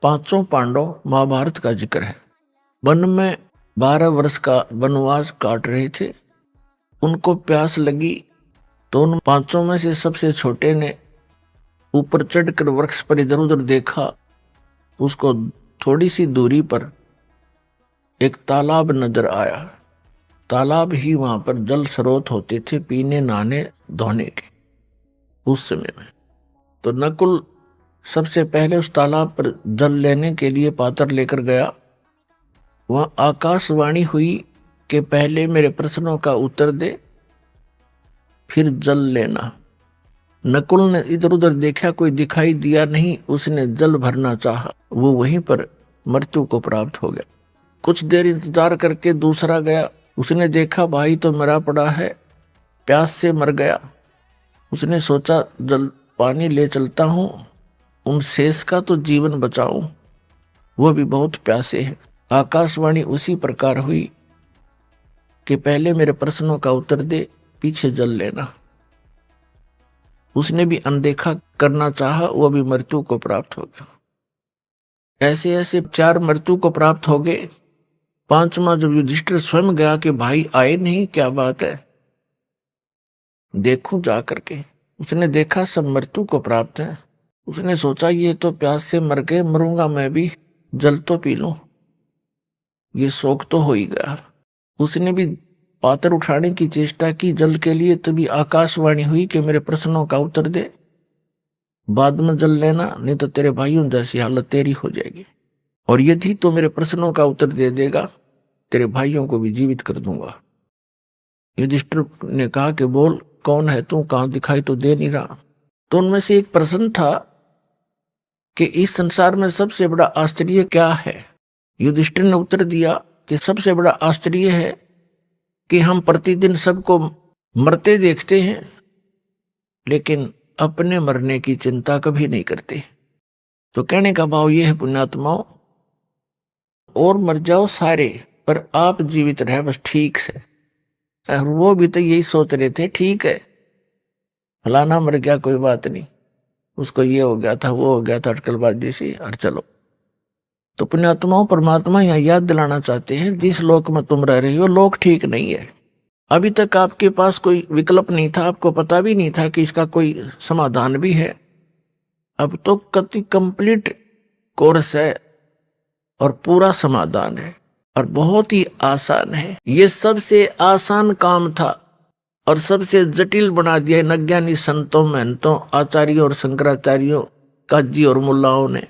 पांचों पांडव महाभारत का जिक्र है। वन में 12 वर्ष का वनवास काट रहे थे। उनको प्यास लगी तो उन पांचों में से सबसे छोटे ने ऊपर चढ़कर वृक्ष पर इधर उधर देखा। उसको थोड़ी सी दूरी पर एक तालाब नजर आया। तालाब ही वहां पर जल स्रोत होते थे पीने नहाने धोने के उस समय में। तो नकुल सबसे पहले उस तालाब पर जल लेने के लिए पात्र लेकर गया। वहां आकाशवाणी हुई कि पहले मेरे प्रश्नों का उत्तर दे फिर जल लेना। नकुल ने इधर उधर देखा, कोई दिखाई दिया नहीं। उसने जल भरना चाहा, वो वहीं पर मृत्यु को प्राप्त हो गया। कुछ देर इंतजार करके दूसरा गया। उसने देखा भाई तो मरा पड़ा है, प्यास से मर गया। उसने सोचा जल पानी ले चलता हूं, उन शेष का तो जीवन बचाऊं, वो भी बहुत प्यासे हैं। आकाशवाणी उसी प्रकार हुई कि पहले मेरे प्रश्नों का उत्तर दे पीछे जल लेना। उसने भी अनदेखा करना चाहा, वो भी मृत्यु को प्राप्त हो गया। ऐसे ऐसे 4 मृत्यु को प्राप्त हो गए। 5वां जब युधिष्ठिर स्वयं गया कि भाई आए नहीं, क्या बात है, देखूं जा करके। उसने देखा सब मृत्यु को प्राप्त है। उसने सोचा ये तो प्यास से मर गए, मरूंगा मैं भी, जल तो पी लूं, ये शौक तो हो ही गया। उसने भी पात्र उठाने की चेष्टा की जल के लिए, तभी आकाशवाणी हुई कि मेरे प्रश्नों का उत्तर दे, बाद में जल लेना, नहीं तो तेरे भाइयों जैसी हालत तेरी हो जाएगी। और यदि तो मेरे प्रश्नों का उत्तर दे देगा, तेरे भाइयों को भी जीवित कर दूंगा। युधिष्ठिर ने कहा कि बोल कौन है तू, कहां दिखाई तो दे नहीं रहा। तो उनमें से एक प्रश्न था कि इस संसार में सबसे बड़ा आश्चर्य क्या है। युधिष्ठिर ने उत्तर दिया कि सबसे बड़ा आश्चर्य है कि हम प्रतिदिन सबको मरते देखते हैं, लेकिन अपने मरने की चिंता कभी नहीं करते। तो कहने का भाव यह है पुण्यात्माओं, और मर जाओ सारे पर आप जीवित रहे बस ठीक से। और वो भी तो यही सोच रहे थे, ठीक है फलाना मर गया कोई बात नहीं, उसको ये हो गया था वो हो गया था, अटकलबाजी सी, और चलो। तो पुण्यात्माओं परमात्मा यहाँ याद दिलाना चाहते हैं, जिस लोक में तुम रह रही हो लोक ठीक नहीं है। अभी तक आपके पास कोई विकल्प नहीं था, आपको पता भी नहीं था कि इसका कोई समाधान भी है। अब तो कति कंप्लीट कोर्स है और पूरा समाधान है और बहुत ही आसान है। ये सबसे आसान काम था और सबसे जटिल बना दिया इन अज्ञानी संतों, महंतों, आचार्यों और शंकराचार्यों, काजी और मुल्लाओं ने।